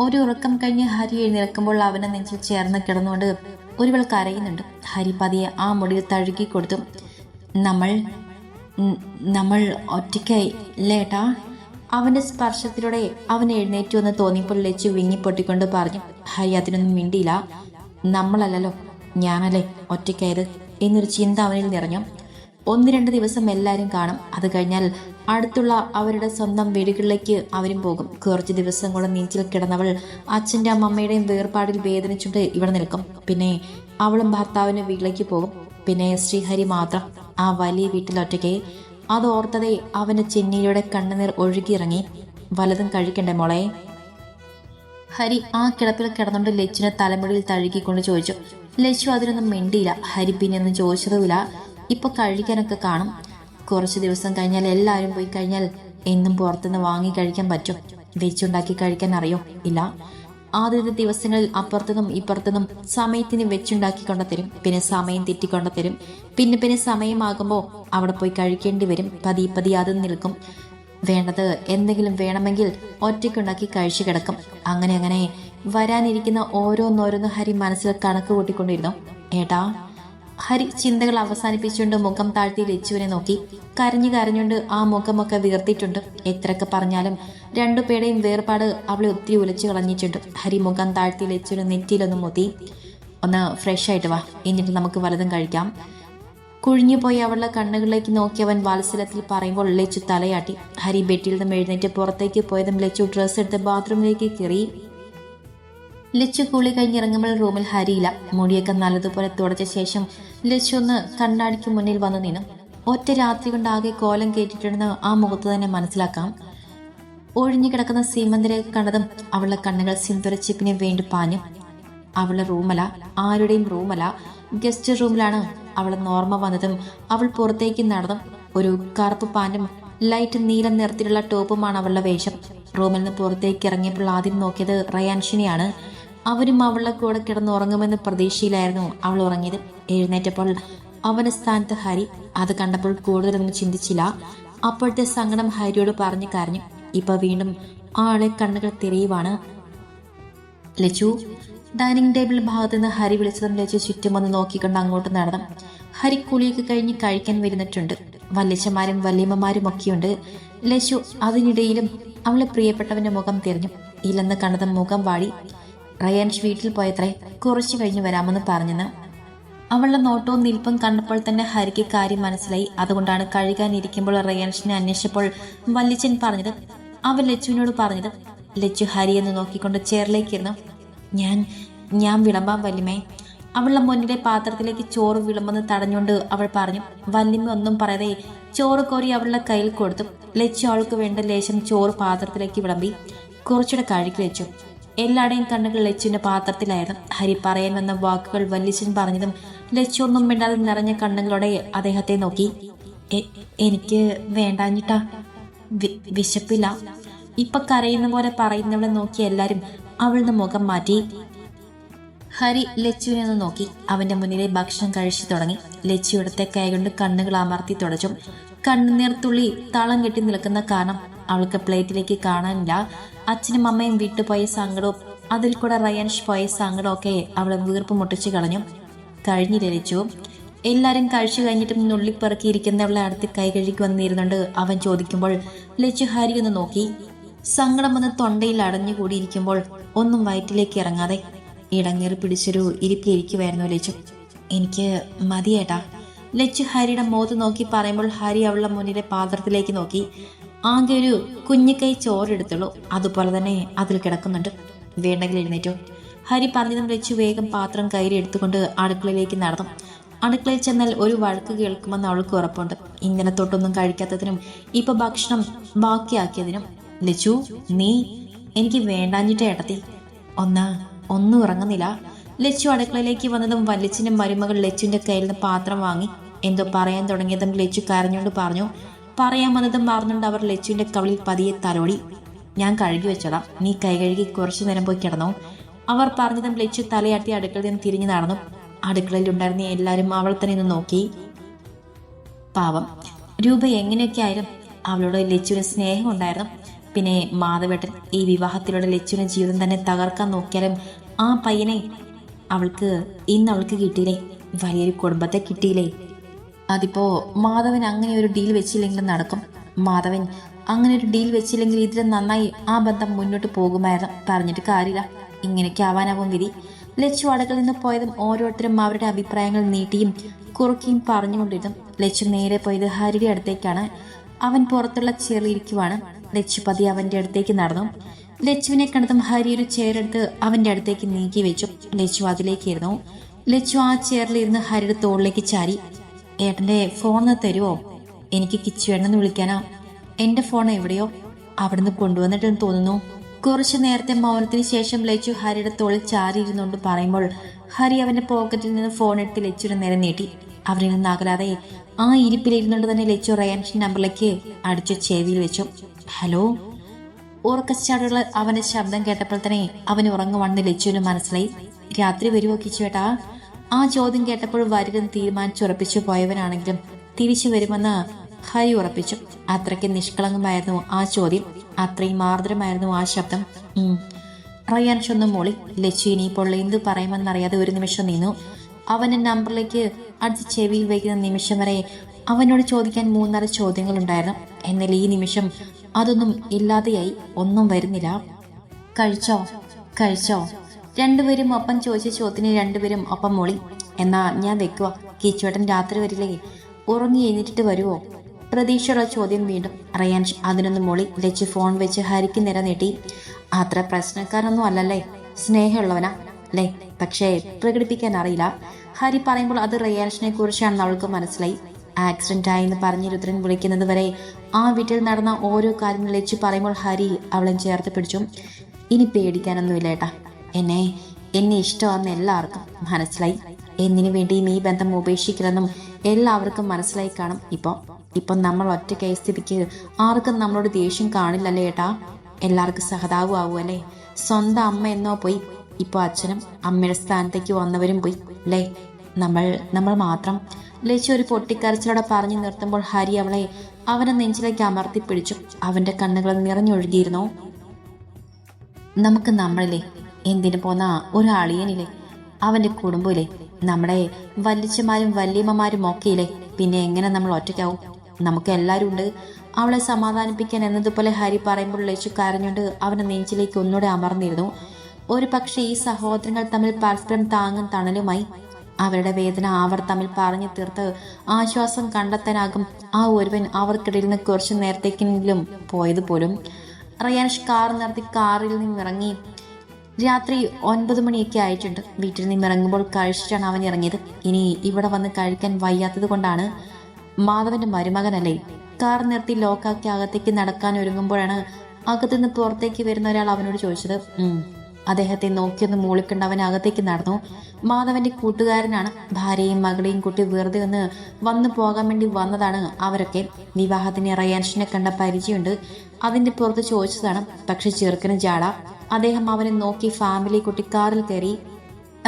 ഒരു ഉറക്കം കഴിഞ്ഞ് ഹരി എഴുന്നേൽക്കുമ്പോൾ അവനെ നെഞ്ചിൽ ചേർന്ന് കിടന്നുകൊണ്ട് ഒരുവൾ കരയുന്നുണ്ട്. ഹരി പതിയെ ആ മുടിയിൽ തഴുകി കൊടുത്തു. നമ്മൾ നമ്മൾ ഒറ്റയ്ക്കായി ലേട്ടാ. അവന്റെ സ്പർശത്തിലൂടെ അവൻ എഴുന്നേറ്റു എന്ന് തോന്നിയപ്പോൾ ലച്ചു വിങ്ങിപ്പൊട്ടിക്കൊണ്ട് പറഞ്ഞു. ഹരി അതിനൊന്നും മിണ്ടിയില്ല. നമ്മളല്ലല്ലോ, ഞാനല്ലേ ഒറ്റയ്ക്കായത് എന്നൊരു ചിന്ത അവനിൽ നിറഞ്ഞു. 1-2 ദിവസം എല്ലാവരും കാണും. അത് കഴിഞ്ഞാൽ അടുത്തുള്ള അവരുടെ സ്വന്തം വീടുകളിലേക്ക് അവരും പോകും. കുറച്ച് ദിവസം കൂടെ നെഞ്ചിൽ കിടന്നവൾ അച്ഛൻ്റെ അമ്മയുടെയും വേർപാടിൽ വേദനിച്ചുകൊണ്ട് ഇവിടെ നിൽക്കും. പിന്നെ അവളും ഭർത്താവിൻ്റെ വീട്ടിലേക്ക് പോകും. പിന്നെ ശ്രീഹരി മാത്രം ആ വലിയ വീട്ടിൽ ഒറ്റയ്ക്ക്. അത് ഓർത്തതേ അവൻ്റെ ചെന്നീയുടെ കണ്ണുനീർ ഒഴുകിയിറങ്ങി. വലതും കഴിക്കണ്ടേ മോളെ? ഹരി ആ കിടപ്പിൽ കിടന്നുകൊണ്ട് ലച്ചുവിനെ തലമുടിയിൽ തഴുകിക്കൊണ്ട് ചോദിച്ചു. ലച്ചു അതിനൊന്നും മിണ്ടിയില്ല. ഹരി പിന്നെ ഒന്നും ചോദിച്ചതുമില്ല. ഇപ്പൊ കഴിക്കാനൊക്കെ കാണും. കുറച്ച് ദിവസം കഴിഞ്ഞാൽ എല്ലാവരും പോയി കഴിഞ്ഞാൽ എന്നും പുറത്തുനിന്ന് വാങ്ങി കഴിക്കാൻ പറ്റും? വെച്ചുണ്ടാക്കി കഴിക്കാൻ അറിയോ? ഇല്ല. ആദ്യത്തെ ദിവസങ്ങളിൽ അപ്പുറത്തുനിന്നും ഇപ്പുറത്തുനിന്നും സമയത്തിന് വെച്ചുണ്ടാക്കി കൊണ്ടുതരും. പിന്നെ സമയം തെറ്റിക്കൊണ്ടുതരും. പിന്നെ സമയമാകുമ്പോൾ അവിടെ പോയി കഴിക്കേണ്ടി വരും. പതി അതും നിൽക്കും. വേണ്ടത് എന്തെങ്കിലും വേണമെങ്കിൽ ഒറ്റയ്ക്കുണ്ടാക്കി കഴിച്ചു കിടക്കും. അങ്ങനെ വരാനിരിക്കുന്ന ഓരോന്നോരോന്ന് ഹരി മനസ്സിൽ കണക്ക് കൂട്ടിക്കൊണ്ടിരുന്നു. ഏട്ടാ. ഹരി ചിന്തകൾ അവസാനിപ്പിച്ചുകൊണ്ട് മുഖം താഴ്ത്തി ലച്ചുവിനെ നോക്കി. കരഞ്ഞുകൊണ്ട് ആ മുഖമൊക്കെ വീർത്തിട്ടുണ്ട്. എത്രയൊക്കെ പറഞ്ഞാലും രണ്ടുപേരുടെയും വേർപാട് അവളെ ഒത്തിരി ഉലച്ചു കളഞ്ഞിട്ടുണ്ട്. ഹരി മുഖം താഴ്ത്തി ലച്ചുവിന് നെറ്റിയിലൊന്നും മുത്തി. ഒന്ന് ഫ്രഷ് ആയിട്ട് വാ, എന്നിട്ട് നമുക്ക് വലതും കഴിക്കാം. കുഴിഞ്ഞുപോയി അവളുടെ കണ്ണുകളിലേക്ക് നോക്കിയവൻ വാത്സല്യത്തിൽ പറയുമ്പോൾ ലച്ചു തലയാട്ടി. ഹരി ബെഡിൽ നിന്നും എഴുന്നേറ്റ് പുറത്തേക്ക് പോയതും ലച്ചു ഡ്രസ്സ് എടുത്ത് ബാത്റൂമിലേക്ക് കയറി. ലച്ചു കുളി കഴിഞ്ഞിറങ്ങുമ്പോൾ റൂമിൽ ഹരിയില്ല. മുടിയൊക്കെ നല്ലതുപോലെ തുടച്ച ശേഷം ലച്ചു ഒന്ന് കണ്ണാടിക്ക് മുന്നിൽ വന്നു നിന്നു. ഒറ്റ രാത്രി കൊണ്ട് ആകെ കോലം കേട്ടിട്ടുണ്ടെന്ന് ആ മുഖത്ത് തന്നെ മനസ്സിലാക്കാം. ഒഴിഞ്ഞു കിടക്കുന്ന സീമന്തിലേക്ക് കണ്ടതും അവളുടെ കണ്ണുകൾ സിന്ദൂരച്ചിപ്പിന് വേണ്ടി പാഞ്ഞു. അവളുടെ റൂമല്ല, ആരുടെയും റൂമല്ല, ഗസ്റ്റ് റൂമിലാണ് അവളെ ഓർമ്മ വന്നതും അവൾ പുറത്തേക്ക് നടന്നും. ഒരു കറുപ്പ് പാൻറ്റും ലൈറ്റ് നീല നിറത്തിലുള്ള ടോപ്പുമാണ് അവളുടെ വേഷം. റൂമിൽ നിന്ന് പുറത്തേക്ക് ഇറങ്ങിയപ്പോൾ ആദ്യം നോക്കിയത് റയാൻഷിനെയാണ്. അവരും അവളുടെ കൂടെ കിടന്നുറങ്ങുമെന്ന് പ്രതീക്ഷയിലായിരുന്നു അവൾ ഉറങ്ങിയത്. എഴുന്നേറ്റപ്പോൾ അവന്റെ സ്ഥാനത്ത് ഹരി. അത് കണ്ടപ്പോൾ കൂടുതലൊന്നും ചിന്തിച്ചില്ല. അപ്പോഴത്തെ സങ്കടം ഹരിയോട് പറഞ്ഞു കരഞ്ഞു. ഇപ്പൊ വീണ്ടും ആളെ കണ്ണുകൾ തിരയുവാണ്. ലച്ചു. ഡൈനിങ് ടേബിൾ ഭാഗത്ത് നിന്ന് ഹരി വിളിച്ചതും ലച്ചു ചുറ്റും വന്ന് നോക്കിക്കൊണ്ട് അങ്ങോട്ട് നടന്നു. ഹരി കുളിയൊക്കെ കഴിഞ്ഞ് കഴിക്കാൻ വരുന്നിട്ടുണ്ട്. വല്യച്ഛന്മാരും വല്യമ്മമാരും ഒക്കെയുണ്ട്. ലച്ചു അതിനിടയിലും അവളെ പ്രിയപ്പെട്ടവന്റെ മുഖം തിരിഞ്ഞു. ഇല്ലെന്ന് കണ്ടതും മുഖം വാടി. റയാൻഷ് വീട്ടിൽ പോയത്രേ, കുറച്ചു കഴിഞ്ഞ് വരാമെന്ന് പറഞ്ഞെന്ന്. അവളുടെ നോട്ടവും നിൽപ്പും കണ്ടപ്പോൾ തന്നെ ഹരിക്ക് കാര്യം മനസ്സിലായി. അതുകൊണ്ടാണ് കഴുകാനിരിക്കുമ്പോൾ റയാൻഷിനെ അന്വേഷിച്ചപ്പോൾ വല്യച്ഛൻ പറഞ്ഞത്. അവൻ ലച്ചുവിനോട് പറഞ്ഞത്. ലച്ചു ഹരിയെന്ന് നോക്കിക്കൊണ്ട് ചെയറിലേക്ക് ഇരുന്നു. ഞാൻ വിളമ്പാൻ വല്യമ്മേ. അവളുടെ മുന്നിലെ പാത്രത്തിലേക്ക് ചോറ് വിളമ്പെന്ന് തടഞ്ഞുകൊണ്ട് അവൾ പറഞ്ഞു. വല്യമ്മ ഒന്നും പറയാതെ ചോറ് കോരി അവളുടെ കയ്യിൽ കൊടുത്തു. ലച്ചു അവൾക്ക് വേണ്ട ലേശം ചോറ് പാത്രത്തിലേക്ക് വിളമ്പി. കുറച്ചുകൂടെ കഴുകി വെച്ചു. എല്ലാവരുടെയും കണ്ണുകൾ ലച്ചുവിന്റെ പാത്രത്തിലായിരുന്നു. ഹരി പറയാൻ വന്ന വാക്കുകൾ വല്യച്ഛൻ പറഞ്ഞതും ലച്ചു ഒന്നും മിണ്ടാതെ നിറഞ്ഞ കണ്ണുകളോടെ അദ്ദേഹത്തെ നോക്കി. എനിക്ക് വേണ്ടാഞ്ഞിട്ടാ, വിശപ്പില്ല. ഇപ്പൊ കരയുന്ന പോലെ പറയുന്നവളെ നോക്കി എല്ലാരും അവളുടെ മുഖം മാറ്റി. ഹരി ലച്ചുവിനെ ഒന്ന് നോക്കി. അവന്റെ മുന്നിലെ ഭക്ഷണം കഴിച്ചു തുടങ്ങി. ലച്ചു ഇടത്തെ കൈകൊണ്ട് കണ്ണുകൾ അമർത്തി തുടച്ചു. കണ്ണുനീർ തുള്ളി താളം കെട്ടി നിൽക്കുന്ന കാരണം അവൾക്ക് പ്ലേറ്റിലേക്ക് കാണാനില്ല. അച്ഛനും അമ്മയും വിട്ടുപോയ സങ്കടവും അതിൽ കൂടെ റയാൻഷ് പോയ സങ്കടവും ഒക്കെ അവളെ വീർപ്പ് മുട്ടിച്ചു കളഞ്ഞു. കഴിഞ്ഞില്ല ലച്ചു. എല്ലാരും കഴിച്ചു കഴിഞ്ഞിട്ടും നുള്ളിപ്പെറുക്കിയിരിക്കുന്നവളെ അടുത്ത് കൈ കഴുകി വന്നിരുന്നുണ്ട് അവൻ ചോദിക്കുമ്പോൾ ലച്ചു ഹരി ഒന്ന് നോക്കി. സങ്കടം വന്ന് തൊണ്ടയിൽ അടഞ്ഞുകൂടിയിരിക്കുമ്പോൾ ഒന്നും വയറ്റിലേക്ക് ഇറങ്ങാതെ ഇടങ്ങേറി പിടിച്ചൊരു ഇരിപ്പിരിക്കുമായിരുന്നു ലച്ചു. എനിക്ക് മതിയേട്ടാ. ലച്ചു ഹരിയുടെ മുഖത്ത് നോക്കി പറയുമ്പോൾ ഹരി അവളുടെ മുന്നിലെ പാത്രത്തിലേക്ക് നോക്കി. ആകെ ഒരു കുഞ്ഞിക്കൈ ചോറെടുത്തുള്ളൂ. അതുപോലെ തന്നെ അതിൽ കിടക്കുന്നുണ്ട്. വേണ്ടെങ്കിൽ എഴുന്നേറ്റോ. ഹരി പറഞ്ഞതും ലച്ചു വേഗം പാത്രം കയ്യിൽ എടുത്തുകൊണ്ട് അടുക്കളയിലേക്ക് നടന്നു. അടുക്കളയിൽ ചെന്നാൽ ഒരു വഴക്ക് കേൾക്കുമെന്ന് അവൾക്ക് ഉറപ്പുണ്ട്. ഇന്നലെ തൊട്ടൊന്നും കഴിക്കാത്തതിനും ഇപ്പൊ ഭക്ഷണം ബാക്കിയാക്കിയതിനും. ലച്ചു, നീ എനിക്ക് വേണ്ടാഞ്ഞിട്ട് ഏട്ടത്തി. ഒന്നും ഉറങ്ങുന്നില്ല. ലച്ചു അടുക്കളയിലേക്ക് വന്നതും വല്യച്ഛൻ്റെ മരുമകൾ ലച്ചുവിന്റെ കയ്യിൽ നിന്ന് പാത്രം വാങ്ങി എന്തോ പറയാൻ തുടങ്ങിയതും ലച്ചു കരഞ്ഞുകൊണ്ട് പറഞ്ഞു. പറയാൻ വന്നതും പറഞ്ഞുകൊണ്ട് അവർ ലച്ചുവിന്റെ കവിളിൽ പതിയെ തലോടി. ഞാൻ കഴുകി വെച്ചതാ, നീ കൈ കഴുകി കുറച്ചു നേരം പോയി കിടന്നോ. അവർ പറഞ്ഞതും ലച്ചു തലയാട്ടി അടുക്കളയിൽ നിന്ന് തിരിഞ്ഞു നടന്നു. അടുക്കളയിൽ ഉണ്ടായിരുന്ന എല്ലാവരും അവൾ തന്നെ ഒന്ന് നോക്കി. പാവം രൂപ എങ്ങനെയൊക്കെ ആയാലും അവളോട് ലച്ചുവിന് സ്നേഹം ഉണ്ടായിരുന്നു. പിന്നെ മാധവേട്ടൻ ഈ വിവാഹത്തിലൂടെ ലച്ചുവിൻ്റെ ജീവിതം തന്നെ തകർക്കാൻ നോക്കിയാലും ആ പയ്യനെ അവൾക്ക് കിട്ടിയില്ലേ, വലിയൊരു കുടുംബത്തെ കിട്ടിയില്ലേ. അതിപ്പോ മാധവൻ അങ്ങനെ ഒരു ഡീൽ വെച്ചില്ലെങ്കിലും നടക്കും. മാധവൻ അങ്ങനെ ഒരു ഡീൽ വെച്ചില്ലെങ്കിൽ ഇതിലും നന്നായി ആ ബന്ധം മുന്നോട്ട് പോകുമായിരുന്നു. പറഞ്ഞിട്ട് കാര്യമില്ല, ഇങ്ങനെയൊക്കെ ആവാനാവും വിധി. ലച്ചു അടുക്കളിൽ നിന്ന് പോയതും ഓരോരുത്തരും അവരുടെ അഭിപ്രായങ്ങൾ നീട്ടിയും കുറുക്കിയും പറഞ്ഞുകൊണ്ടിരുന്നു. ലച്ചു നേരെ പോയത് ഹരിയുടെ അടുത്തേക്കാണ്. അവൻ പുറത്തുള്ള ചെയറിലിരിക്കുവാണ്. ലച്ചു പതി അവന്റെ അടുത്തേക്ക് നടന്നു. ലച്ചുവിനെ കണ്ടതും ഹരി ഒരു ചെയറെടുത്ത് അവന്റെ അടുത്തേക്ക് നീക്കി വെച്ചു. ലച്ചു അതിലേക്ക് ഇരുന്നു. ലച്ചു ആ ചെയറിലിരുന്ന് ഹരിയുടെ തോളിലേക്ക് ചാരി. ഏട്ടന്റെ ഫോൺ തരുമോ? എനിക്ക് കിച്ചുവേണമെന്ന് വിളിക്കാനാ. എന്റെ ഫോൺ എവിടെയോ അവിടുന്ന് കൊണ്ടുവന്നിട്ടെന്ന് തോന്നുന്നു. കുറച്ചു നേരത്തെ മൗനത്തിന് ശേഷം ലച്ചു ഹരിയുടെ തോളിൽ ചാരിയിരുന്നുകൊണ്ട് പറയുമ്പോൾ ഹരി അവന്റെ പോക്കറ്റിൽ നിന്ന് ഫോൺ എടുത്ത് ലച്ചുവിന് നേരെ നീട്ടി. അവരിൽ നിന്ന് അകലാതെ ആ ഇരിപ്പിലിരുന്നുകൊണ്ട് തന്നെ ലച്ചു റയാൻഷിന്റെ നമ്പറിലേക്ക് അടിച്ചു ചെവിയിൽ വെച്ചു. ഹലോ. ഉറക്കച്ചാടുകൾ അവന്റെ ശബ്ദം കേട്ടപ്പോൾ തന്നെ അവന് ഉറങ്ങുവാണെന്ന് ലച്ചുവിന് മനസ്സിലായി. രാത്രി വരുമോ കിച്ചുവേട്ടാ? ആ ചോദ്യം കേട്ടപ്പോൾ വരുമെന്ന് തീരുമാനിച്ചുറപ്പിച്ചു പോയവനാണെങ്കിലും തിരിച്ചു വരുമെന്ന് ഹരി ഉറപ്പിച്ചു. അത്രയ്ക്ക് നിഷ്കളങ്കമായിരുന്നു ആ ചോദ്യം, അത്രയും ആർദ്രമായിരുന്നു ആ ശബ്ദം. റയാൻ ചൊന്നും മോളി. ലച്ചു ഇനിയിപ്പോൾ എന്ത് പറയുമെന്നറിയാതെ ഒരു നിമിഷം നിന്നു. അവന്റെ നമ്പറിലേക്ക് അടുത്ത് ചെവിയിൽ വയ്ക്കുന്ന നിമിഷം വരെ അവനോട് ചോദിക്കാൻ 3-4 ചോദ്യങ്ങളുണ്ടായിരുന്നു. എന്നാൽ ഈ നിമിഷം അതൊന്നും ഇല്ലാതെയായി. ഒന്നും വരുന്നില്ല. കഴിച്ചോ? രണ്ടുപേരും ഒപ്പം ചോദിച്ച ചോദ്യത്തിന് രണ്ടുപേരും ഒപ്പം മോളി. എന്നാ ഞാൻ വെക്കുക. കിച്ചുവേട്ടൻ രാത്രി വരില്ലേ? ഉറങ്ങി എഴുന്നേറ്റിട്ട് വരുമോ? പ്രതീക്ഷയുള്ള ചോദ്യം വീണ്ടും. റയാൻ അതിനൊന്നും മോളി. ലച്ചു ഫോൺ വെച്ച് ഹരിക്ക് നിര നീട്ടി. അത്ര പ്രശ്നക്കാരൊന്നും അല്ലല്ലേ, സ്നേഹമുള്ളവനാ അല്ലേ, പക്ഷേ പ്രകടിപ്പിക്കാൻ അറിയില്ല. ഹരി പറയുമ്പോൾ അത് റയാൻഷിനെ കുറിച്ചാണെന്ന് അവൾക്ക് മനസ്സിലായി. ആക്സിഡന്റ് ആയെന്ന് പറഞ്ഞ് രുദ്രൻ വിളിക്കുന്നത് വരെ ആ വീട്ടിൽ നടന്ന ഓരോ കാര്യങ്ങൾ ലച്ചു പറയുമ്പോൾ ഹരി അവളെ ചേർത്ത് പിടിച്ചു. ഇനി പേടിക്കാനൊന്നുമില്ല ഏട്ടാ, എന്നെ ഇഷ്ടമാണെന്ന് എല്ലാവർക്കും മനസ്സിലായി. എന്തിനു വേണ്ടിയും ഈ ബന്ധം ഉപേക്ഷിക്കില്ലെന്നും എല്ലാവർക്കും മനസ്സിലായി കാണും. ഇപ്പം നമ്മൾ ഒറ്റയ്ക്കായ സ്ഥിതിക്ക് ആർക്കും നമ്മളോട് ദേഷ്യം കാണില്ലല്ലേ ഏട്ടാ. എല്ലാവർക്കും സഹതാവുമാവുമല്ലേ. സ്വന്തം അമ്മ എന്നോ പോയി, ഇപ്പോൾ അച്ഛനും അമ്മയുടെ സ്ഥാനത്തേക്ക് വന്നവരും പോയി അല്ലേ. നമ്മൾ മാത്രം. ലച്ചു ഒരു പൊട്ടിക്കരച്ചിലോടെ പറഞ്ഞു നിർത്തുമ്പോൾ ഹരി അവളെ അവന്റെ നെഞ്ചിലേക്ക് അമർത്തി പിടിച്ചു. അവന്റെ കണ്ണുകൾ നിറഞ്ഞൊഴുകിയിരുന്നു. നമുക്ക് നമ്മളില്ലേ, എന്തിനു പോന്ന ഒരു അളിയനില്ലേ, അവന്റെ കുടുംബമില്ലേ, നമ്മുടെ വല്യച്ഛന്മാരും വല്യമ്മമാരും ഒക്കെ ഇല്ലേ, പിന്നെ എങ്ങനെ നമ്മൾ ഒറ്റയ്ക്കാവും? നമുക്ക് എല്ലാവരും ഉണ്ട്. അവളെ സമാധാനിപ്പിക്കാൻ എന്നതുപോലെ ഹരി പറയുമ്പോൾ ലച്ചു കരഞ്ഞുകൊണ്ട് അവന്റെ നെഞ്ചിലേക്ക് ഒന്നുകൂടെ അമർന്നിരുന്നു. ഒരു പക്ഷേ ഈ സഹോദരങ്ങൾ തമ്മിൽ പരസ്പരം താങ്ങും തണലുമായി. അവരുടെ വേദന അവർ തമ്മിൽ പറഞ്ഞു തീർത്ത് ആശ്വാസം കണ്ടെത്താനാകും ആ ഒരുവൻ അവർക്കിടയിൽ നിന്ന് കുറച്ചു നേരത്തേക്കെങ്കിലും പോയത് പോലും. റയാൻഷ് കാർ നിർത്തി കാറിൽ നിന്നിറങ്ങി. രാത്രി 9 മണിയൊക്കെ ആയിട്ടുണ്ട്. വീട്ടിൽ നിന്നിറങ്ങുമ്പോൾ കഴിച്ചിട്ടാണ് അവൻ ഇറങ്ങിയത്. ഇനി ഇവിടെ വന്ന് കഴിക്കാൻ വയ്യാത്തത് കൊണ്ടാണ്. മാധവന്റെ മരുമകനല്ലേ. കാർ നിർത്തി ലോക്കാക്കി അകത്തേക്ക് നടക്കാൻ ഒരുങ്ങുമ്പോഴാണ് അകത്തുനിന്ന് പുറത്തേക്ക് വരുന്ന ഒരാൾ അവനോട് ചോദിച്ചത്. അദ്ദേഹത്തെ നോക്കിയൊന്ന് മൂളിക്കൊണ്ട് അവൻ അകത്തേക്ക് നടന്നു. മാധവന്റെ കൂട്ടുകാരനാണ്. ഭാര്യയും മകളെയും കൂട്ടി വെറുതെ ഒന്ന് വന്നു പോകാൻ വേണ്ടി വന്നതാണ് അവരൊക്കെ. വിവാഹത്തിന് റയാൻഷിനെ കണ്ട പരിചയമുണ്ട്. അതിന്റെ പുറത്ത് ചോദിച്ചതാണ്. പക്ഷെ ചെറുക്കന് ജാട. അദ്ദേഹം അവനെ നോക്കി ഫാമിലി കൂട്ടി കാറിൽ കയറി.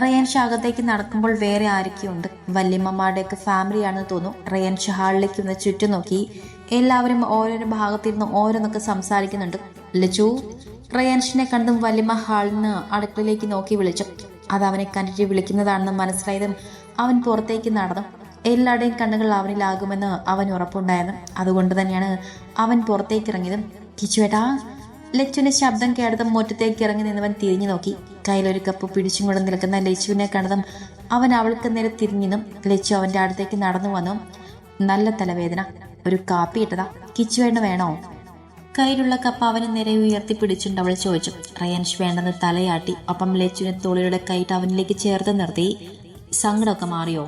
റയാൻഷ് അകത്തേക്ക് നടക്കുമ്പോൾ വേറെ ആരൊക്കെയുണ്ട്. വല്യമ്മമാരുടെയൊക്കെ ഫാമിലിയാണെന്ന് തോന്നുന്നു. റയാൻഷ് ഹാളിലേക്ക് ഒന്ന് ചുറ്റും നോക്കി. എല്ലാവരും ഓരോരോ ഭാഗത്തിരുന്ന് ഓരോന്നൊക്കെ സംസാരിക്കുന്നുണ്ട്. ലച്ചു. റയാൻഷിനെ കണ്ടും വല്യമ്മ ഹാളിൽ നിന്ന് അടുക്കളയിലേക്ക് നോക്കി വിളിച്ചു. അത് അവനെ കണ്ടിട്ട് വിളിക്കുന്നതാണെന്ന് മനസ്സിലായതും അവൻ പുറത്തേക്ക് നടന്നു. എല്ലാവരുടെയും കണ്ണുകൾ അവനിലാകുമെന്ന് അവൻ ഉറപ്പുണ്ടായിരുന്നു. അതുകൊണ്ട് തന്നെയാണ് അവൻ പുറത്തേക്ക് ഇറങ്ങിയതും. കിച്ചുവേട്ടാ. ലച്ചുവിന്റെ ശബ്ദം കേട്ടതും മുറ്റത്തേക്ക് ഇറങ്ങി നിന്നവൻ തിരിഞ്ഞു നോക്കി. കയ്യിലൊരു കപ്പ് പിടിച്ചും കൊണ്ട് നിൽക്കുന്ന ലച്ചുവിനെ കണ്ടതും അവൻ അവൾക്ക് നേരെ തിരിഞ്ഞതും ലച്ചു അവന്റെ അടുത്തേക്ക് നടന്നു വന്നു. നല്ല തലവേദന, ഒരു കാപ്പി ഇട്ടതാ, കിച്ചുവേണ്ട വേണോ? കയ്യിലുള്ള കപ്പ് അവന് നേരെ ഉയർത്തി പിടിച്ചുകൊണ്ട് അവൾ ചോദിച്ചു. റയാൻഷ് വേണ്ടെന്ന് തലയാട്ടി. ഒപ്പം ലച്ചുവിനെ തോളിയുടെ കൈയിട്ട് അവനിലേക്ക് ചേർത്ത് നിർത്തി. സങ്കടമൊക്കെ മാറിയോ?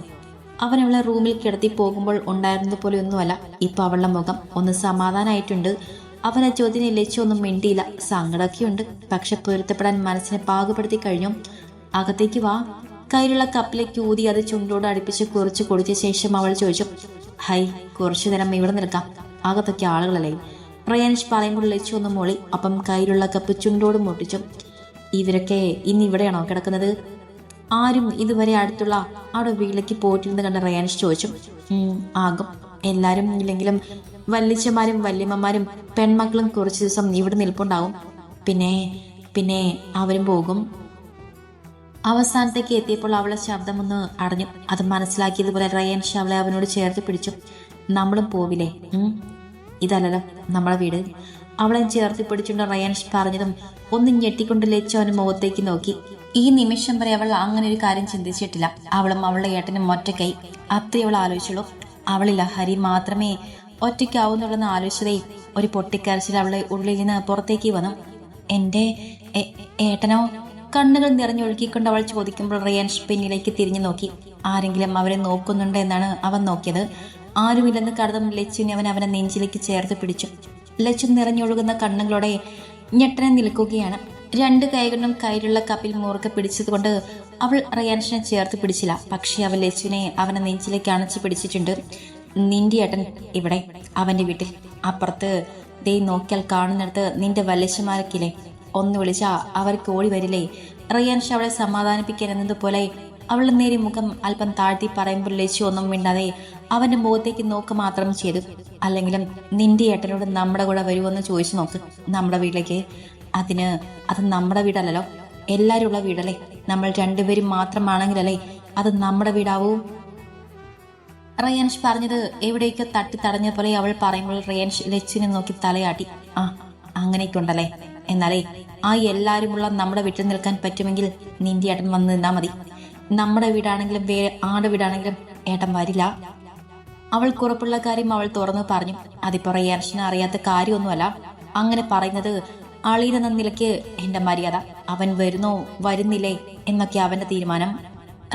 അവൻ അവളെ റൂമിൽ കിടത്തി പോകുമ്പോൾ ഉണ്ടായിരുന്നത് പോലെ ഒന്നുമല്ല. ഇപ്പൊ അവളുടെ മുഖം ഒന്ന് സമാധാനമായിട്ടുണ്ട്. അവനെ ചോദ്യം ലച്ചു ഒന്നും മിണ്ടിയില്ല. സങ്കടമൊക്കെയുണ്ട്, പക്ഷെ പൊരുത്തപ്പെടാൻ മനസ്സിനെ പാകപ്പെടുത്തി കഴിഞ്ഞു. അകത്തേക്ക് വാ. കയ്യിലുള്ള കപ്പിലേക്ക് ഊതി അത് ചുണ്ടോട് അടുപ്പിച്ച് കുറച്ച് കൊടുത്ത ശേഷം അവൾ ചോദിച്ചു. ഹൈ, കുറച്ചു നേരം ഇവിടെ നിൽക്കാം, അകത്തൊക്കെ ആളുകളല്ലേ. റയാൻഷ് പറയുമ്പോൾ ലച്ചു ഒന്ന് മോളി. അപ്പം കയ്യിലുള്ള കപ്പ് ചുണ്ടോട് മുട്ടിച്ചു. ഇവരൊക്കെ ഇന്ന് ഇവിടെയാണോ കിടക്കുന്നത്? ആരും ഇതുവരെ അടുത്തുള്ള അവിടെ വീട്ടിലേക്ക് പോയിട്ടില്ലെന്ന് കണ്ട റയാൻഷ് ചോദിച്ചു. ആകും. എല്ലാവരും ഇല്ലെങ്കിലും വല്യച്ഛന്മാരും വല്യമ്മമാരും പെൺമക്കളും കുറച്ച് ദിവസം ഇവിടെ നിൽപ്പുണ്ടാവും. പിന്നെ പിന്നെ അവരും പോകും. അവസാനത്തേക്ക് എത്തിയപ്പോൾ അവളെ ശബ്ദമൊന്ന് അടഞ്ഞു. അത് മനസ്സിലാക്കിയതുപോലെ റയാൻഷ് അവളെ അവനോട് ചേർത്ത് പിടിച്ചു. നമ്മളും പോവില്ലേ? ഇതല്ലല്ലോ നമ്മളെ വീട്. അവളെ ചേർത്ത് പിടിച്ചുകൊണ്ട് റയാൻഷ് പറഞ്ഞതും ഒന്ന് ഞെട്ടിക്കൊണ്ട് ലച്ചു അവന് മുഖത്തേക്ക് നോക്കി. ഈ നിമിഷം വരെ അവൾ അങ്ങനെ ഒരു കാര്യം ചിന്തിച്ചിട്ടില്ല. അവളും അവളുടെ ഏട്ടനും ഒറ്റയ്ക്കായി, അത്രയും അവൾ ആലോചിച്ചുള്ളൂ. അവളില്ല, ഹരി മാത്രമേ ഒറ്റയ്ക്കാവുന്നുള്ളെന്ന് ആലോചിച്ചതേ ഒരു പൊട്ടിക്കരച്ചിൽ അവളെ ഉള്ളിൽ നിന്ന് പുറത്തേക്ക് വന്നു. എൻ്റെ ഏട്ടനോ? കണ്ണുകൾ നിറഞ്ഞൊഴുക്കിക്കൊണ്ട് അവൾ ചോദിക്കുമ്പോൾ റയാൻഷ് പിന്നിലേക്ക് തിരിഞ്ഞു നോക്കി. ആരെങ്കിലും അവരെ നോക്കുന്നുണ്ട് എന്നാണ് അവൻ നോക്കിയത്. ആരുമില്ലെന്ന് കരുതും ലച്ചുവിനെ അവനെ നെഞ്ചിലേക്ക് ചേർത്ത് പിടിച്ചു. ലച്ചു നിറഞ്ഞൊഴുകുന്ന കണ്ണുകളോടെ ഞെട്ടനെ നിൽക്കുകയാണ്. രണ്ട് കൈകൊണ്ടും കയ്യിലുള്ള കപ്പിൽ മുറുക്കെ പിടിച്ചതുകൊണ്ട് അവൾ റയാൻഷിനെ ചേർത്ത് പിടിച്ചില്ല. പക്ഷെ അവൾ ലച്ചുവിനെ അവനെ നെഞ്ചിലേക്ക് അണച്ചു പിടിച്ചിട്ടുണ്ട്. നിന്റെ ഏട്ടൻ ഇവിടെ, അവന്റെ വീട്ടിൽ അപ്പുറത്ത് ദേ നോക്കിയാൽ കാണുന്നിടത്ത് നിന്റെ വല്യച്ഛന്മാരൊക്കില്ലേ, ഒന്ന് വിളിച്ചാ അവർക്ക് ഓടി വരില്ലേ? റയാൻഷ് അവളെ സമാധാനിപ്പിക്കാൻ എന്നതുപോലെ അവളുടെ നേരെ മുഖം അല്പം താഴ്ത്തി പറയുമ്പോൾ ലച്ചു ഒന്നും മിണ്ടാതെ അവന്റെ മുഖത്തേക്ക് നോക്ക് മാത്രം ചെയ്തു. അല്ലെങ്കിലും നിന്റെ ഏട്ടനോട് നമ്മുടെ കൂടെ വരുമെന്ന് ചോദിച്ചു നോക്ക്, നമ്മുടെ വീട്ടിലേക്ക്. അത് നമ്മുടെ വീടല്ലല്ലോ, എല്ലാവരും ഉള്ള വീടല്ലേ. നമ്മൾ രണ്ടുപേരും മാത്രമാണെങ്കിലല്ലേ അത് നമ്മുടെ വീടാവൂ. റയാൻഷ് പറഞ്ഞത് എവിടേക്കോ തട്ടി തടഞ്ഞ പോലെ അവൾ പറയുമ്പോൾ റയാൻഷ് ലച്ചുവിനെ നോക്കി തലയാട്ടി. അങ്ങനെയൊക്കെ ഉണ്ടല്ലേ, എന്നാലേ ആ എല്ലാവരുമുള്ള നമ്മുടെ വീട്ടിൽ നിൽക്കാൻ പറ്റുമെങ്കിൽ നിന്റെ ഏട്ടൻ വന്ന് നിന്നാ മതി. നമ്മുടെ വീടാണെങ്കിലും ആടെ വീടാണെങ്കിലും ഏട്ടൻ വരില്ല. അവൾ കുറപ്പുള്ള കാര്യം അവൾ തുറന്നു പറഞ്ഞു. അതിപ്പോ റയാൻഷിന് അറിയാത്ത കാര്യമൊന്നുമല്ല. അങ്ങനെ പറയുന്നത് അളിയെന്ന നിലയ്ക്ക് എന്റെ മര്യാദ. അവൻ വരുന്നോ വരുന്നില്ലേ എന്നൊക്കെ അവന്റെ തീരുമാനം.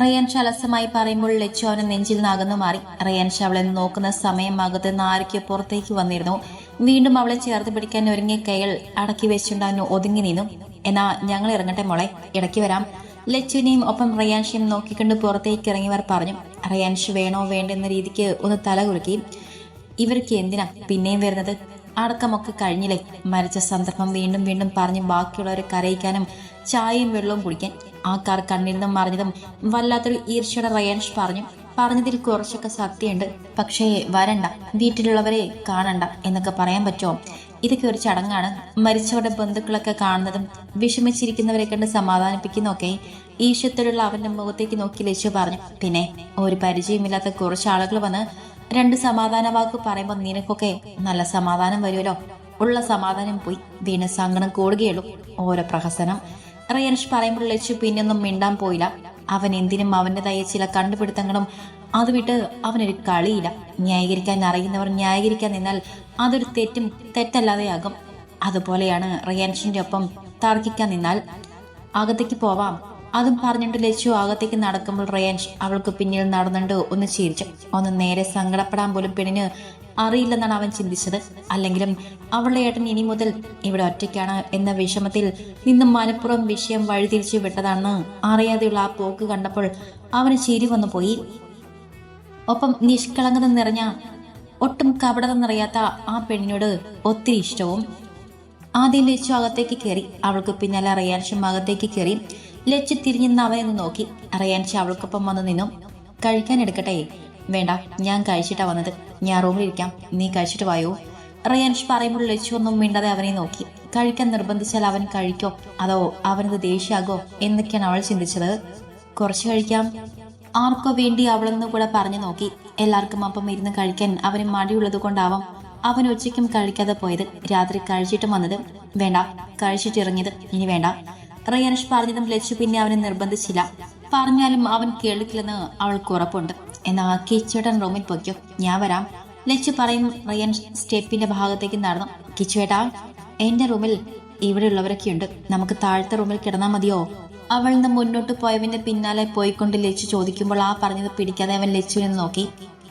റയാൻഷ് അലസമായി പറയുമ്പോൾ ലച്ചു അവനെ നെഞ്ചിൽ നിന്ന് അകന്നു മാറി. റയാൻഷ് അവളെ നോക്കുന്ന സമയം അകത്ത് നിന്ന് ആരൊക്കെ പുറത്തേക്ക് വന്നിരുന്നു. വീണ്ടും അവളെ ചേർത്ത് പിടിക്കാൻ ഒരുങ്ങിയ കൈകൾ അടക്കി വെച്ചുകൊണ്ട് അവന് ഒതുങ്ങി നിന്നു. എന്നാ ഞങ്ങൾ ഇറങ്ങട്ടെ മോളെ, ഇടയ്ക്ക് വരാം. ലച്ചുവിനെയും ഒപ്പം റയാൻഷിനെയും നോക്കിക്കൊണ്ട് പുറത്തേക്ക് ഇറങ്ങിയവർ പറഞ്ഞു. റയാൻഷ് വേണോ വേണ്ടെന്ന രീതിക്ക് ഒന്ന് തല കുലുക്കി. ഇവർക്ക് എന്തിനാ പിന്നെയും വരുന്നത്? അടക്കമൊക്കെ കഴിഞ്ഞില്ലേ? മരിച്ച സന്ദർഭം വീണ്ടും വീണ്ടും പറഞ്ഞ് ബാക്കിയുള്ളവരെ കരയിക്കാനും ചായയും വെള്ളവും കുടിക്കാൻ. ആ കാർ കണ്ണിൽ നിന്നും മറിഞ്ഞതും വല്ലാത്തൊരു ഈർഷ്യയുടെ റയാൻഷ് പറഞ്ഞു. പറഞ്ഞതിൽ കുറച്ചൊക്കെ സത്യമുണ്ട്. പക്ഷേ വരണ്ട, വീട്ടിലുള്ളവരെ കാണണ്ട എന്നൊക്കെ പറയാൻ പറ്റുമോ? ഇതൊക്കെ ഒരു ചടങ്ങാണ്. മരിച്ചവരുടെ ബന്ധുക്കളൊക്കെ കാണുന്നതും വിഷമിച്ചിരിക്കുന്നവരെ കണ്ട് സമാധാനിപ്പിക്കുന്നൊക്കെ ഈശ്വരത്തിലുള്ള അവന്റെ മുഖത്തേക്ക് നോക്കി ലച്ചു പറഞ്ഞു. പിന്നെ ഒരു പരിചയമില്ലാത്ത കുറച്ച് ആളുകൾ വന്ന് രണ്ട് സമാധാന വാക്ക് പറയുമ്പോൾ നിനക്കൊക്കെ നല്ല സമാധാനം വരുമല്ലോ. ഉള്ള സമാധാനം പോയി വീണ്ടും സങ്കടം കൂടുകയുള്ളൂ. ഓരോ പ്രഹസനം. റയാൻഷ് പറയുമ്പോൾ ലച്ചു പിന്നൊന്നും മിണ്ടാൻ പോയില്ല. അവൻ എന്തിനും അവൻ്റെതായ ചില കണ്ടുപിടുത്തങ്ങളും അത് വിട്ട് അവനൊരു കളിയില്ല. ന്യായീകരിക്കാൻ അറിയുന്നവർ ന്യായീകരിക്കാൻ നിന്നാൽ അതൊരു തെറ്റല്ലാതെയാകും. അതുപോലെയാണ് റയാൻഷിന്റെ ഒപ്പം തർക്കിക്കാൻ നിന്നാൽ. അകത്തേക്ക് പോവാം. അതും പറഞ്ഞിട്ട് ലച്ചു അകത്തേക്ക് നടക്കുമ്പോൾ റയാൻഷ് അവൾക്ക് പിന്നിൽ നടന്നുകൊണ്ട് ഒന്ന് ചിരിച്ചു. ഒന്ന് നേരെ സങ്കടപ്പെടാൻ പോലും പെണ്ണിന് അറിയില്ലെന്നാണ് അവൻ ചിന്തിച്ചത്. അല്ലെങ്കിലും അവളുടെ ഏട്ടൻ ഇനി മുതൽ ഇവിടെ ഒറ്റയ്ക്കാണ് എന്ന വിഷമത്തിൽ നിന്നും മനഃപൂർവ്വം വിഷയം വഴിതിരിച്ചു വിട്ടതാണെന്ന് അറിയാതെയുള്ള ആ പോക്ക് കണ്ടപ്പോൾ അവന് ചിരി വന്നു പോയി. ഒപ്പം നിഷ്കളങ്കത നിറഞ്ഞ ഒട്ടും കപടത നിറയാത്ത ആ പെണ്ണിനോട് ഒത്തിരി ഇഷ്ടവും. ആദ്യം ലച്ചു അകത്തേക്ക് കയറി. അവൾക്ക് പിന്നാലെ റയാൻഷും അകത്തേക്ക് കയറി. ലച്ചു തിരിഞ്ഞെന്ന് അവനെ നോക്കി. റയാൻഷ് അവൾക്കൊപ്പം വന്നു നിന്നു. കഴിക്കാൻ എടുക്കട്ടെ? വേണ്ട, ഞാൻ കഴിച്ചിട്ടാ വന്നത്. ഞാൻ റൂമിലിരിക്കാം, നീ കഴിച്ചിട്ട് വായോ. റയാൻഷ് പറയുമ്പോൾ ലച്ചു ഒന്നും മിണ്ടാതെ അവനെ നോക്കി. കഴിക്കാൻ നിർബന്ധിച്ചാൽ അവൻ കഴിക്കോ അതോ അവനത് ദേഷ്യാകോ എന്നൊക്കെയാണ് അവൾ ചിന്തിച്ചത്. കുറച്ച് കഴിക്കാം. ആർക്കോ വേണ്ടി അവളെന്ന് കൂടെ പറഞ്ഞു നോക്കി. എല്ലാവർക്കും അപ്പം ഇരുന്ന് കഴിക്കാൻ അവന് മടിയുള്ളത് കൊണ്ടാവാം അവൻ ഉച്ചയ്ക്കും കഴിക്കാതെ പോയത്. രാത്രി കഴിച്ചിട്ടും വന്നത്. വേണ്ട, കഴിച്ചിട്ട് ഇറങ്ങിയത്. ഇനി വേണ്ട. റയാൻഷ് പറഞ്ഞതും ലച്ചു പിന്നെ അവനെ നിർബന്ധിച്ചില്ല. പറഞ്ഞാലും അവൻ കേൾക്കില്ലെന്ന് അവൾക്ക് ഉറപ്പുണ്ട്. എന്നാ കിച്ചുവേട്ടൻ റൂമിൽ പൊയ്ക്കോ, ഞാൻ വരാം. ലച്ചു പറയും. റയാൻഷ് സ്റ്റെപ്പിന്റെ ഭാഗത്തേക്ക് നടന്നു. കിച്ചുവേട്ടാ, എന്റെ റൂമിൽ ഇവിടെയുള്ളവരൊക്കെ ഉണ്ട്, നമുക്ക് താഴത്തെ റൂമിൽ കിടന്നാൽ മതിയോ? അവൾ നിന്ന് മുന്നോട്ട് പോയവന്റെ പിന്നാലെ പോയിക്കൊണ്ട് ലച്ചു ചോദിക്കുമ്പോൾ ആ പറഞ്ഞത് പിടിക്കാതെ അവൻ ലച്ചുവിനെ നോക്കി.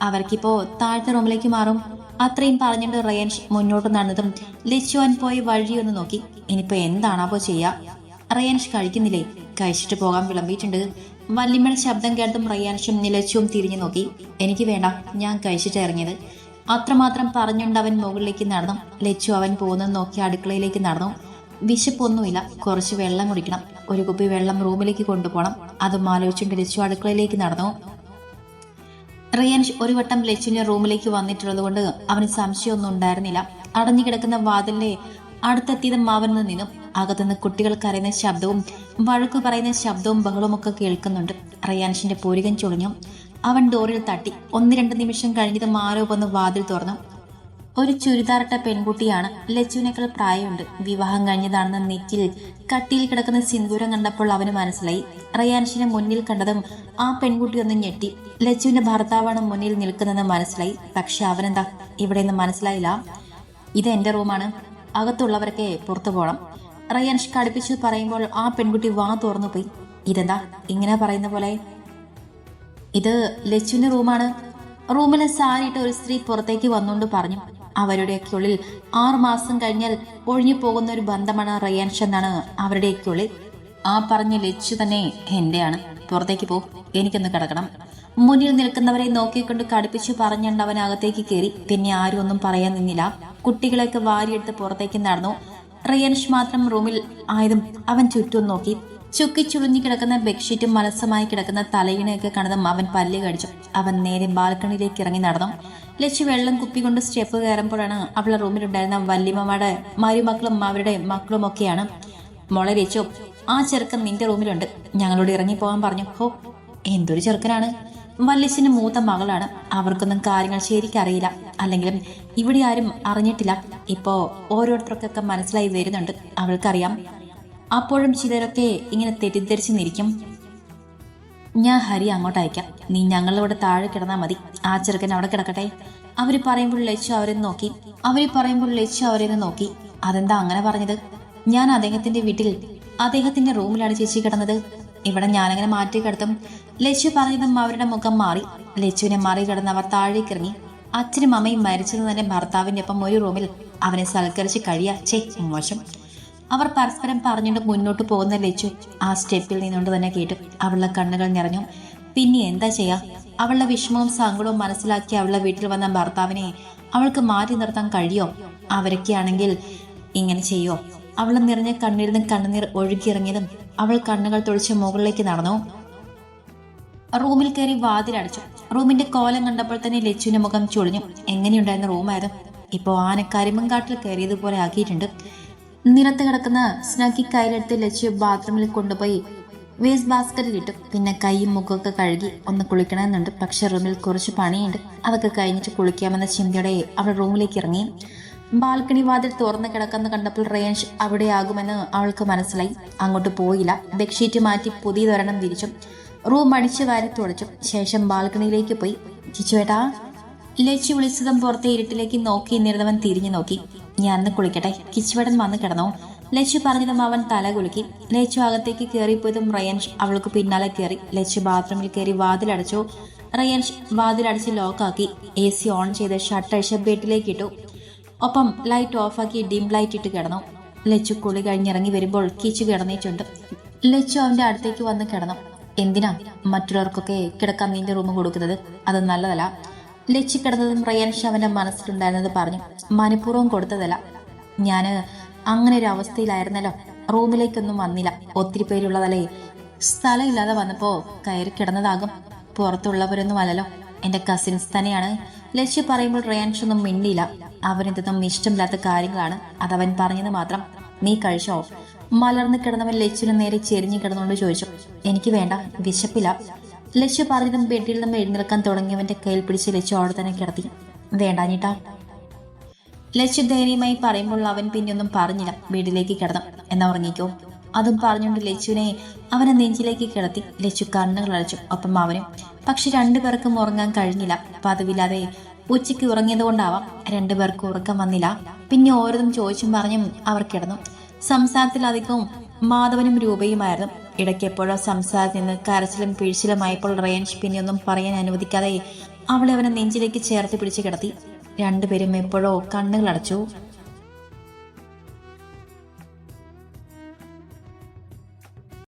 അവർക്കിപ്പോ താഴത്തെ റൂമിലേക്ക് മാറും. അത്രയും പറഞ്ഞിട്ട് റയാൻഷ് മുന്നോട്ട് നടന്നതും ലച്ചു അവൻ പോയി വഴിയൊന്ന് നോക്കി. ഇനിയിപ്പോ എന്താണാവോ ചെയ്യാ? റയാൻഷ് കഴിക്കുന്നില്ലേ? കഴിച്ചിട്ട് പോകാൻ വിളമ്പിയിട്ടുണ്ട്. വല്യമ്മയുടെ ശബ്ദം കേട്ടും റയാൻഷും ലച്ചുവും തിരിഞ്ഞു നോക്കി. എനിക്ക് വേണ്ട, ഞാൻ കഴിച്ചിട്ട് ഇറങ്ങിയത്. അത്രമാത്രം പറഞ്ഞുകൊണ്ട് അവൻ മുകളിലേക്ക് നടന്നു. ലച്ചു അവൻ പോകുന്നത് നോക്കി അടുക്കളയിലേക്ക് നടന്നു. വിശപ്പൊന്നുമില്ല, കുറച്ച് വെള്ളം കുടിക്കണം. ഒരു കുപ്പി വെള്ളം റൂമിലേക്ക് കൊണ്ടുപോകണം. അതും ആലോചിച്ചുകൊണ്ട് ലച്ചു അടുക്കളയിലേക്ക് നടന്നു. റിയാൻഷ് ഒരു വട്ടം ലച്ചുവിന്റെ റൂമിലേക്ക് വന്നിട്ടുള്ളത് കൊണ്ട് അവന് സംശയമൊന്നും ഉണ്ടായിരുന്നില്ല. അടഞ്ഞു കിടക്കുന്ന വാതിലിന്റെ അടുത്തെത്തിയതും അവൻ നിന്നും അകത്തുനിന്ന് കുട്ടികൾ കരയുന്ന ശബ്ദവും വഴക്കു പറയുന്ന ശബ്ദവും ബഹളമൊക്കെ കേൾക്കുന്നുണ്ട്. റിയാൻഷിന്റെ പൂരികൻ ചുളിഞ്ഞു. അവൻ ഡോറിൽ തട്ടി. 1-2 നിമിഷം കഴിഞ്ഞതും ആരോ വന്ന് വാതിൽ തുറന്നു. ഒരു ചുരിദാറിട്ട പെൺകുട്ടിയാണ്. ലച്ചുവിനേക്കാൾ പ്രായമുണ്ട്. വിവാഹം കഴിഞ്ഞതാണെന്ന് നെറ്റിൽ കട്ടിയിൽ കിടക്കുന്ന സിന്ദൂരം കണ്ടപ്പോൾ അവന് മനസ്സിലായി. റിയാൻഷിനെ മുന്നിൽ കണ്ടതും ആ പെൺകുട്ടി ഒന്ന് ഞെട്ടി. ലച്ചുവിന്റെ ഭർത്താവാണ് മുന്നിൽ നിൽക്കുന്നതെന്ന് മനസ്സിലായി. പക്ഷെ അവനെന്താ ഇവിടെയൊന്നും മനസ്സിലായില്ല. ഇത് എന്റെ റൂമാണ്, അകത്തുള്ളവരൊക്കെ പുറത്തു പോകണം. റിയാൻഷ് കടുപ്പിച്ചു പറയുമ്പോൾ ആ പെൺകുട്ടി വാ തുറന്നു പോയി. ഇതെന്താ ഇങ്ങനെ പറയുന്ന പോലെ? ഇത് ലച്ചുവിന്റെ റൂമാണ്. റൂമിലെ സാരിയിട്ട് ഒരു സ്ത്രീ പുറത്തേക്ക് വന്നുകൊണ്ട് പറഞ്ഞു. അവരുടെയൊക്കെ ഉള്ളിൽ 6 മാസം കഴിഞ്ഞാൽ ഒഴിഞ്ഞു പോകുന്ന ഒരു ബന്ധമാണ് റിയാൻഷ് എന്നാണ് അവരുടെയൊക്കെ ഉള്ളിൽ. ആ പറഞ്ഞ ലച്ചു തന്നെ എന്റെയാണ്. പുറത്തേക്ക് പോ, എനിക്കൊന്ന് കിടക്കണം. മുന്നിൽ നിൽക്കുന്നവരെ നോക്കിക്കൊണ്ട് കടുപ്പിച്ചു പറഞ്ഞുകൊണ്ട് അവൻ അകത്തേക്ക് കയറി. പിന്നെ ആരും ഒന്നും പറയാൻ നിന്നില്ല. കുട്ടികളെയൊക്കെ വാരിയെടുത്ത് പുറത്തേക്ക് നടന്നു. റിയാൻഷ് മാത്രം റൂമിൽ ആയതും അവൻ ചുറ്റും നോക്കി. ചുക്കി ചുളിഞ്ഞു കിടക്കുന്ന ബെഡ്ഷീറ്റും മലസമായി കിടക്കുന്ന തലയിണയൊക്കെ കണ്ടതും അവൻ പല്ല് കടിച്ചു. അവൻ നേരെ ബാൽക്കണിയിലേക്ക് ഇറങ്ങി നടന്നു. ലച്ചു വെള്ളം കുപ്പി കൊണ്ട് സ്റ്റെപ്പ് കയറുമ്പോഴാണ് അവളുടെ റൂമിലുണ്ടായിരുന്ന വല്യമ്മയുടെ മരുമക്കളും അവരുടെ മക്കളുമൊക്കെയാണ്. മോളെ ലച്ചു, ആ ചെറുക്കൻ നിന്റെ റൂമിലുണ്ട്, ഞങ്ങളോട് ഇറങ്ങിപ്പോകാൻ പറഞ്ഞു. ഹോ, എന്തൊരു ചെറുക്കനാണ്. വല്യച്ഛന്റെ മൂത്ത മകളാണ്. അവർക്കൊന്നും കാര്യങ്ങൾ ശരിക്കറിയില്ല. അല്ലെങ്കിലും ഇവിടെ ആരും അറിഞ്ഞിട്ടില്ല. ഇപ്പോ ഓരോരുത്തർക്കൊക്കെ മനസ്സിലായി വരുന്നുണ്ട്. അവൾക്കറിയാം. അപ്പോഴും ചിലരൊക്കെ ഇങ്ങനെ തെറ്റിദ്ധരിച്ചു നിൽക്കും. ഞാൻ ഹരി അങ്ങോട്ട് അയക്കാം. നീ ഞങ്ങളിവിടെ താഴെ കിടന്നാൽ മതി. ആ ചെറുക്കൻ അവിടെ കിടക്കട്ടെ. അവര് പറയുമ്പോൾ ലച്ചു അവരെ നോക്കി. അതെന്താ അങ്ങനെ പറഞ്ഞത്? ഞാൻ അദ്ദേഹത്തിന്റെ വീട്ടിൽ, അദ്ദേഹത്തിന്റെ റൂമിലാണ് ചേച്ചി കിടന്നത്. ഇവിടെ ഞാനങ്ങനെ മാറ്റി കിടത്തും. ലച്ചു പറഞ്ഞതും അവരുടെ മുഖം മാറി. ലച്ചുവിനെ മറികടന്ന് അവർ താഴേക്ക് ഇറങ്ങി. അച്ഛനും അമ്മയും മരിച്ചത് തന്നെ ഭർത്താവിന്റെ ഒപ്പം ഒരു റൂമിൽ അവനെ സൽക്കരിച്ച് കഴിയാ. മോശം. അവർ പരസ്പരം പറഞ്ഞുകൊണ്ട് മുന്നോട്ട് പോകുന്ന ലച്ചു ആ സ്റ്റെപ്പിൽ നിന്നുകൊണ്ട് തന്നെ കേട്ടു. അവളുടെ കണ്ണുകൾ നിറഞ്ഞു. പിന്നെ എന്താ ചെയ്യാ? അവളുടെ വിഷമവും സങ്കടവും മനസ്സിലാക്കി അവളുടെ വീട്ടിൽ വന്ന ഭർത്താവിനെ അവൾക്ക് മാറ്റി നിർത്താൻ കഴിയോ? അവരൊക്കെയാണെങ്കിൽ ഇങ്ങനെ ചെയ്യോ? അവളെ നിറഞ്ഞ കണ്ണിൽ നിന്ന് കണ്ണുനീർ ഒഴുകിയിറങ്ങിയതും അവൾ കണ്ണുകൾ തുളിച്ച് മുകളിലേക്ക് നടന്നു. റൂമിൽ കയറി വാതിലടച്ചു. റൂമിന്റെ കോലം കണ്ടപ്പോൾ തന്നെ ലച്ചുവിന്റെ മുഖം ചുളിഞ്ഞു. എങ്ങനെയുണ്ടായിരുന്ന റൂമായിരുന്നു? ഇപ്പോ കരിമങ്കാട്ടിൽ കയറിയതുപോലെ ആക്കിയിട്ടുണ്ട്. നിലത്ത് കിടക്കുന്ന സ്നഗ്ഗി കയ്യിലെടുത്ത് ലച്ചു ബാത്റൂമിൽ കൊണ്ടുപോയി വേസ്റ്റ് ബാസ്ക്കറ്റിൽ ഇട്ടു. പിന്നെ കൈയും മുഖമൊക്കെ കഴുകി ഒന്ന് കുളിക്കണമെന്നുണ്ട്. പക്ഷെ റൂമിൽ കുറച്ച് പണിയുണ്ട്. അതൊക്കെ കഴിഞ്ഞിട്ട് കുളിക്കാമെന്ന ചിന്തയോടെ അവൾ റൂമിലേക്ക് ഇറങ്ങി. ബാൽക്കണി വാതിൽ തുറന്നു കിടക്കുന്ന കണ്ടപ്പോൾ റിയാൻഷ് അവിടെയാകുമെന്ന് അവൾക്ക് മനസ്സിലായി. അങ്ങോട്ട് പോയില്ല. ബെഡ്ഷീറ്റ് മാറ്റി പുതിയതൊരെണ്ണം വിരിച്ചു. റൂം അടിച്ചു വാരി തുടച്ചു. ശേഷം ബാൽക്കണിയിലേക്ക് പോയി. ചിച്ചുവേട്ടാ, ലച്ചു വിളിച്ചതും പുറത്തെ ഇരുട്ടിലേക്ക് നോക്കി നിരുന്നവൻ തിരിഞ്ഞു നോക്കി. ഞാനൊന്ന് കുളിക്കട്ടെ, കിച്ചുവേട്ടൻ വന്ന് കിടന്നോ? ലച്ചു പറഞ്ഞതും അവൻ തല കുലുക്കി. ലച്ചു അകത്തേക്ക് കയറിപ്പോയതും റിയാൻഷ് അവൾക്ക് പിന്നാലെ കയറി. ലച്ചു ബാത്റൂമിൽ കയറി വാതിലടച്ചു. റിയാൻഷ് വാതിലടച്ച് ലോക്കാക്കി. AC ഓൺ ചെയ്ത് ഷട്ടഴിച്ച് ബെഡിലേക്ക് ഇട്ടു. ഒപ്പം ലൈറ്റ് ഓഫാക്കി ഡിം ലൈറ്റ് ഇട്ട് കിടന്നു. ലച്ചു കുളി കഴിഞ്ഞിറങ്ങി വരുമ്പോൾ കിച്ചു കിടന്നിട്ടുണ്ട്. ലച്ചു അവന്റെ അടുത്തേക്ക് വന്ന് കിടന്നു. എന്തിനാ മറ്റുള്ളവർക്കൊക്കെ കിടക്കാൻ നിന്റെ റൂം കൊടുക്കുന്നത്? അത് നല്ലതല്ല. ലച്ചു കിടന്നതും റിയാൻഷ് അവന്റെ മനസ്സിലുണ്ടായിരുന്നത് പറഞ്ഞു. മനഃപൂർവ്വം കൊടുത്തതല്ല. ഞാന് അങ്ങനെ ഒരു അവസ്ഥയിലായിരുന്നല്ലോ. റൂമിലേക്കൊന്നും വന്നില്ല. ഒത്തിരി പേരുള്ളതല്ലേ. സ്ഥലമില്ലാതെ വന്നപ്പോ കയറി കിടന്നതാകും. പുറത്തുള്ളവരൊന്നും അല്ലല്ലോ, എന്റെ കസിൻസ് തന്നെയാണ്. ലച്ചു പറയുമ്പോൾ റിയാൻഷ് ഒന്നും മിണ്ടിയില്ല. അവനിതൊന്നും ഇഷ്ടമില്ലാത്ത കാര്യങ്ങളാണ്. അതവൻ പറഞ്ഞത് മാത്രം. നീ കഴിച്ചോ? മലർന്നു കിടന്നവൻ ലച്ചുവിന് നേരെ ചെരിഞ്ഞു കിടന്നുകൊണ്ട് ചോദിച്ചു. എനിക്ക് വേണ്ട, വിശപ്പില്ല. ലച്ചു പറഞ്ഞതും ബെഡിൽ നിന്ന് എഴുന്നേൽക്കാൻ തുടങ്ങിയവന്റെ കയ്യിൽ പിടിച്ച് ലച്ചു അവിടെ തന്നെ കിടത്തി. വേണ്ടാഞ്ഞിട്ടാ. ലച്ചു ധൈര്യമായി പറയുമ്പോൾ അവൻ പിന്നെയൊന്നും പറഞ്ഞില്ല. ബെഡിലേക്ക് കിടന്നു. എന്നാ ഉറങ്ങിക്കോ. അതും പറഞ്ഞുകൊണ്ട് ലച്ചുവിനെ അവനെ നെഞ്ചിലേക്ക് കിടത്തി. ലച്ചു കണ്ണുകൾ അടച്ചു. ഒപ്പം അവനും. പക്ഷെ രണ്ടുപേർക്കും ഉറങ്ങാൻ കഴിഞ്ഞില്ല. പതിവില്ലാതെ ഉച്ചയ്ക്ക് ഉറങ്ങിയത് കൊണ്ടാവാം രണ്ടുപേർക്കും ഉറക്കം വന്നില്ല. പിന്നെ ഓരോന്നും ചോദിച്ചും പറഞ്ഞും അവർ കിടന്നു. സംസാരത്തിലധികവും മാധവനും രൂപയുമായിരുന്നു. ഇടയ്ക്ക് എപ്പോഴോ സംസാരത്തിൽ നിന്ന് കരച്ചിലും പിഴിച്ചിലുമായപ്പോൾ റിയാൻഷ് പിന്നെയൊന്നും പറയാൻ അനുവദിക്കാതെ അവളെ അവനെ നെഞ്ചിലേക്ക് ചേർത്ത് പിടിച്ച് കിടത്തി. രണ്ടുപേരും എപ്പോഴോ കണ്ണുകൾ അടച്ചു.